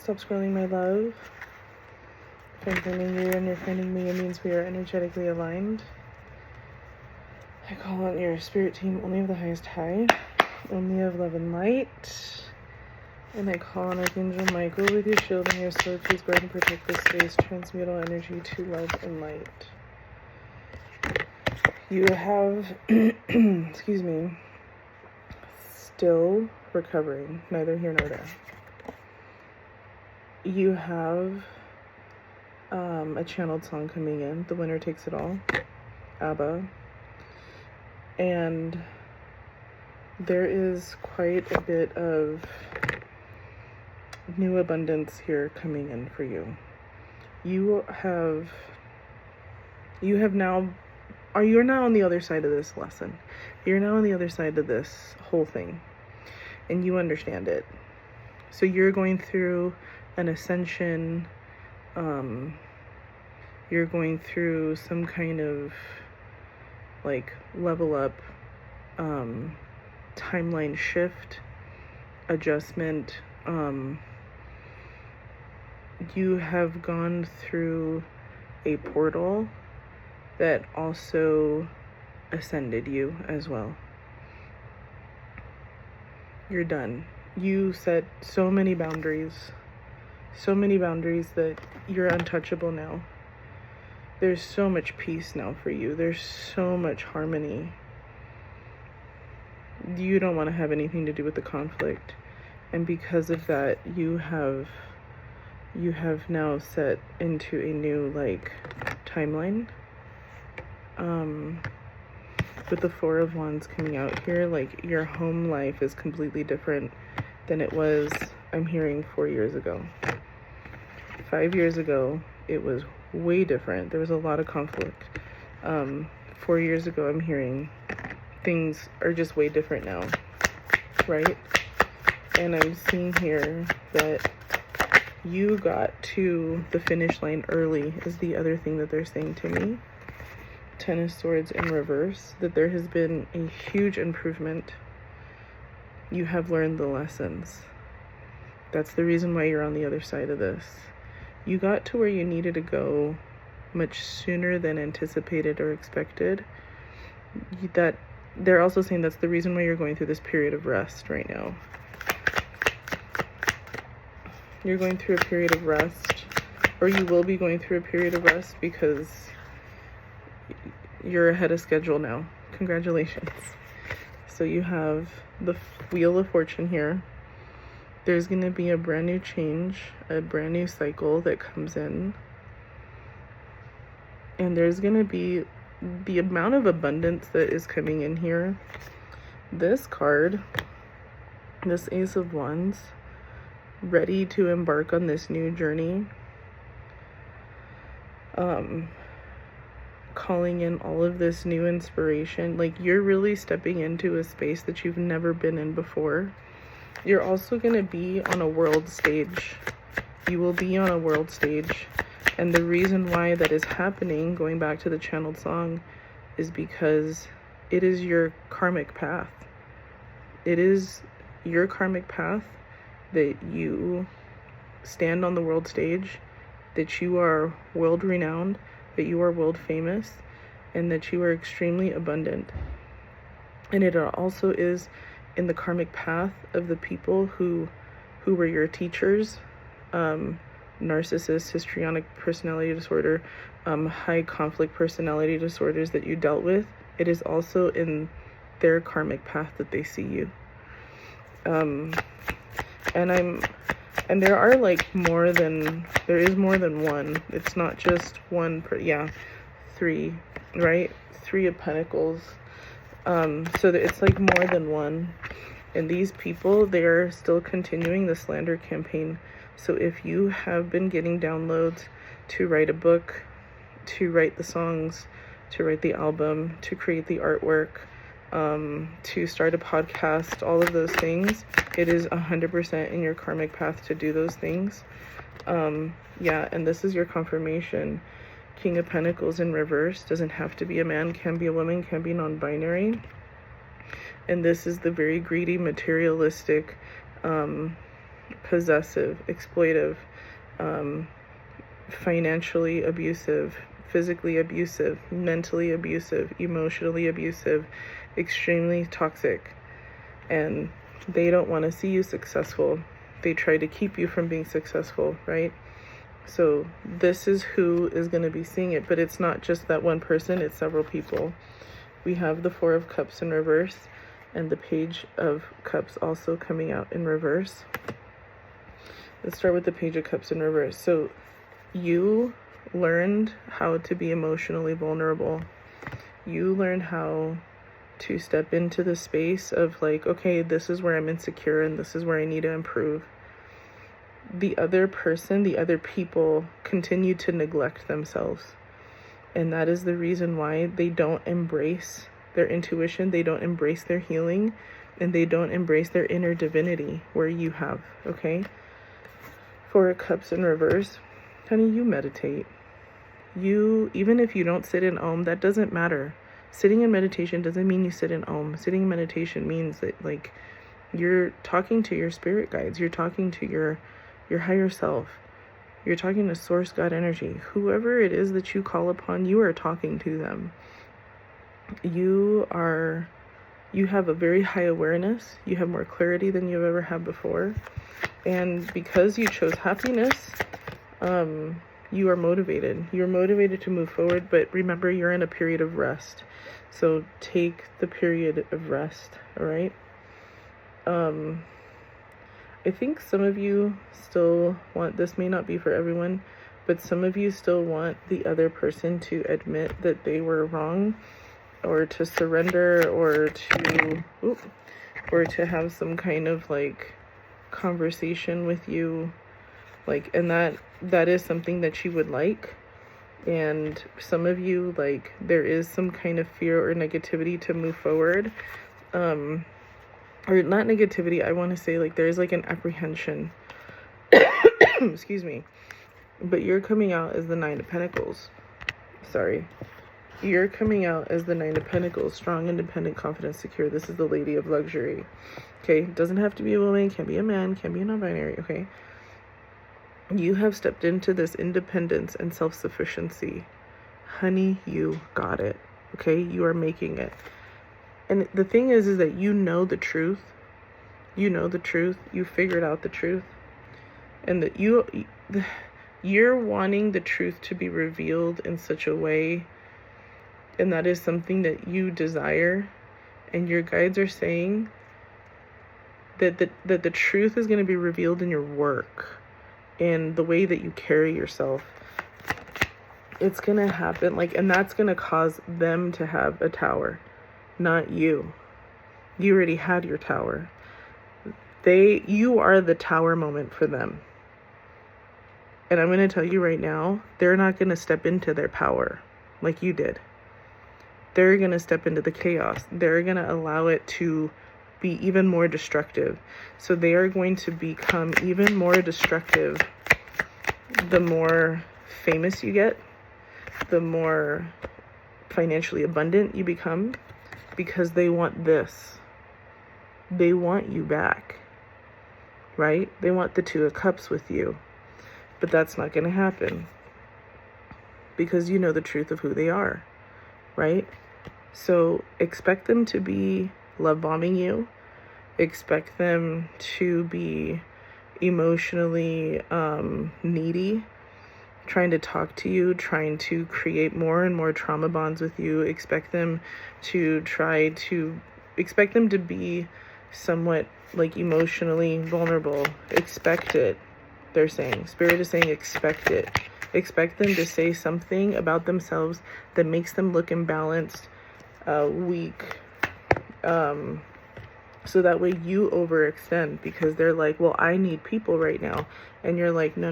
Stop scrolling, my love. If I'm finding you and you're finding me, it means we are energetically aligned. I call on your spirit team only of the highest high, only of love and light. And I call on Archangel Michael with your shield and your sword. Please guard and protect this space. Transmute all energy to love and light. You have, excuse me, still recovering, neither here nor there. You have a channeled song coming in, The Winner Takes It All, ABBA. And there is quite a bit of new abundance here coming in for you. You're now on the other side of this lesson. You're now on the other side of this whole thing, and you understand it. So you're going through an ascension. You're going through some kind of like level up, timeline shift, adjustment. You have gone through a portal that also ascended you as well. You're done. You set so many boundaries that you're untouchable now. There's so much peace now for you. There's so much harmony. You don't want to have anything to do with the conflict. And because of that, you have now set into a new timeline. With the Four of Wands coming out here, your home life is completely different than it was, I'm hearing, 4 years ago. 5 years ago, it was way different. There was a lot of conflict. 4 years ago, I'm hearing things are just way different now, right? And I'm seeing here that you got to the finish line early is the other thing that they're saying to me. Ten of Swords in reverse, that there has been a huge improvement. You have learned the lessons. That's the reason why you're on the other side of this. You got to where you needed to go much sooner than anticipated or expected. That they're also saying that's the reason why you're going through this period of rest right now. You're going through a period of rest, or you will be going through a period of rest because you're ahead of schedule now. Congratulations. So you have the Wheel of Fortune here. There's going to be a brand new change, a brand new cycle that comes in. And there's going to be the amount of abundance that is coming in here. This card, this Ace of Wands, ready to embark on this new journey. Calling in all of this new inspiration. You're really stepping into a space that you've never been in before. You're also going to be on a world stage. You will be on a world stage. And the reason why that is happening, going back to the channeled song, is because it is your karmic path. It is your karmic path that you stand on the world stage, that you are world renowned, that you are world famous, and that you are extremely abundant. And it also is in the karmic path of the people who were your teachers, narcissist, histrionic personality disorder, high conflict personality disorders that you dealt with. It is also in their karmic path that they see you. And there are there is more than one. It's not just one, three, right? 3 of Pentacles. So that it's more than one. And these people, they're still continuing the slander campaign. So if you have been getting downloads to write a book, to write the songs, to write the album, to create the artwork, to start a podcast, all of those things, it is 100% in your karmic path to do those things. And this is your confirmation. King of Pentacles in reverse, doesn't have to be a man, can be a woman, can be non-binary. And this is the very greedy, materialistic, possessive, exploitive, financially abusive, physically abusive, mentally abusive, emotionally abusive, extremely toxic. And they don't want to see you successful. They try to keep you from being successful, right? So this is who is going to be seeing it, but it's not just that one person, it's several people. We have the Four of Cups in reverse and the Page of Cups also coming out in reverse. Let's start with the Page of Cups in reverse. So you learned how to be emotionally vulnerable. You learned how to step into the space of like, okay, this is where I'm insecure and this is where I need to improve. The other person, the other people continue to neglect themselves. And that is the reason why they don't embrace their intuition, they don't embrace their healing, and they don't embrace their inner divinity where you have, okay? Four of Cups in reverse. Honey, you meditate. You, even if you don't sit in Om, that doesn't matter. Sitting in meditation doesn't mean you sit in Om. Sitting in meditation means that like you're talking to your spirit guides, you're talking to your higher self. You're talking to source God energy. Whoever it is that you call upon, you are talking to them. You have a very high awareness. You have more clarity than you've ever had before. And because you chose happiness, you are motivated. You're motivated to move forward, but remember, you're in a period of rest. So take the period of rest, all right? I think some of you still want, this may not be for everyone, but some of you still want the other person to admit that they were wrong, or to surrender, or to have some kind of like conversation with you, like, and that is something that you would like. And some of you, like, there is some kind of fear or negativity to move forward, or not negativity, I want to say like there's like an apprehension excuse me, but you're coming out as the Nine of Pentacles. You're coming out as the Nine of Pentacles, strong, independent, confident, secure. This is the Lady of Luxury. Okay, doesn't have to be a woman, can be a man, can be a non-binary. Okay, you have stepped into this independence and self-sufficiency. Honey, you got it. Okay, you are making it. And the thing is that you know the truth. You know the truth. You figured out the truth. And that you're wanting the truth to be revealed in such a way. And that is something that you desire. And your guides are saying that the truth is going to be revealed in your work. And the way that you carry yourself. It's going to happen. Like, and that's going to cause them to have a tower. Not you. You already had your tower. You are the tower moment for them. And I'm going to tell you right now, they're not going to step into their power like you did. They're going to step into the chaos. They're going to allow it to be even more destructive. So they are going to become even more destructive the more famous you get, the more financially abundant you become. Because they want this. They want you back. Right? They want the Two of Cups with you. But that's not going to happen. Because you know the truth of who they are. Right? So expect them to be love bombing you. Expect them to be emotionally needy. Trying to talk to you, trying to create more and more trauma bonds with you. Expect them to be somewhat like emotionally vulnerable. Expect it, they're saying. Spirit is saying expect it. Expect them to say something about themselves that makes them look imbalanced, weak, so that way you overextend, because they're like, well, I need people right now. And you're like, no,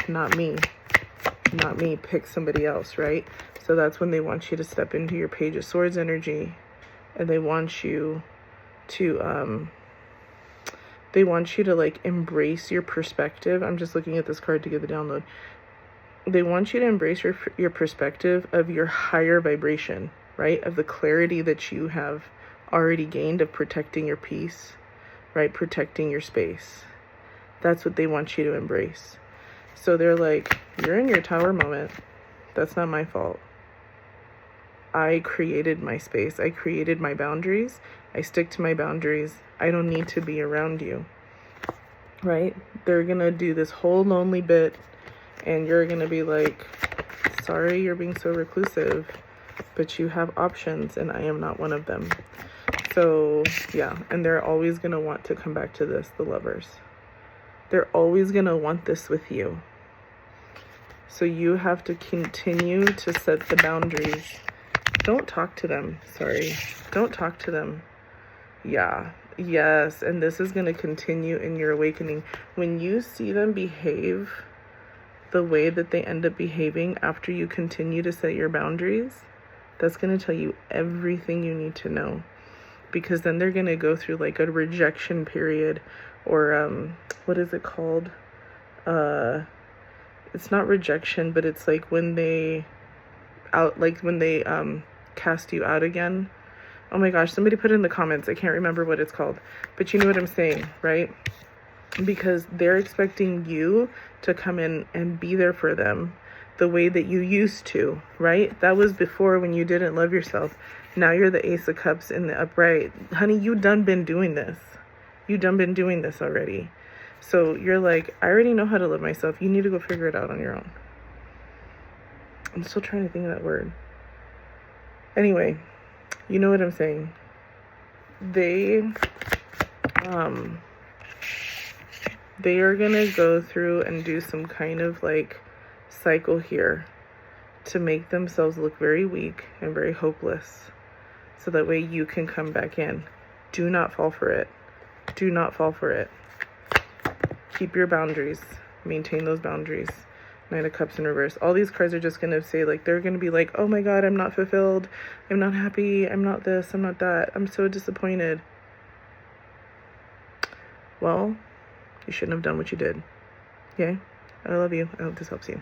not me. Not me, pick somebody else, right? So that's when they want you to step into your Page of Swords energy, and they want you to like embrace your perspective. I'm just looking at this card to get the download. They want you to embrace your perspective of your higher vibration, right? Of the clarity that you have already gained of protecting your peace, right? Protecting your space. That's what they want you to embrace. So they're like, you're in your tower moment. That's not my fault. I created my space. I created my boundaries. I stick to my boundaries. I don't need to be around you. Right? They're going to do this whole lonely bit, and you're going to be like, sorry, you're being so reclusive, but you have options, and I am not one of them. So, yeah, and they're always going to want to come back to this, the lovers. They're always going to want this with you. So you have to continue to set the boundaries. Don't talk to them. Sorry. Don't talk to them. Yeah. Yes. And this is going to continue in your awakening. When you see them behave the way that they end up behaving after you continue to set your boundaries, that's going to tell you everything you need to know. Because then they're going to go through like a rejection period, or what is it called? It's not rejection, but it's like when they cast you out again. Oh my gosh, somebody put it in the comments. I can't remember what it's called, but you know what I'm saying, right? Because they're expecting you to come in and be there for them the way that you used to, right? That was before, when you didn't love yourself. Now you're the Ace of Cups in the upright. Honey, you done been doing this. You done been doing this already. So you're like, I already know how to love myself. You need to go figure it out on your own. I'm still trying to think of that word. Anyway, you know what I'm saying. They are gonna go through and do some kind of like cycle here to make themselves look very weak and very hopeless, so that way you can come back in. Do not fall for it. Do not fall for it. Keep your boundaries. Maintain those boundaries. Knight of Cups in reverse. All these cards are just going to say, like, they're going to be like, oh my God, I'm not fulfilled. I'm not happy. I'm not this. I'm not that. I'm so disappointed. Well, you shouldn't have done what you did. Okay? I love you. I hope this helps you.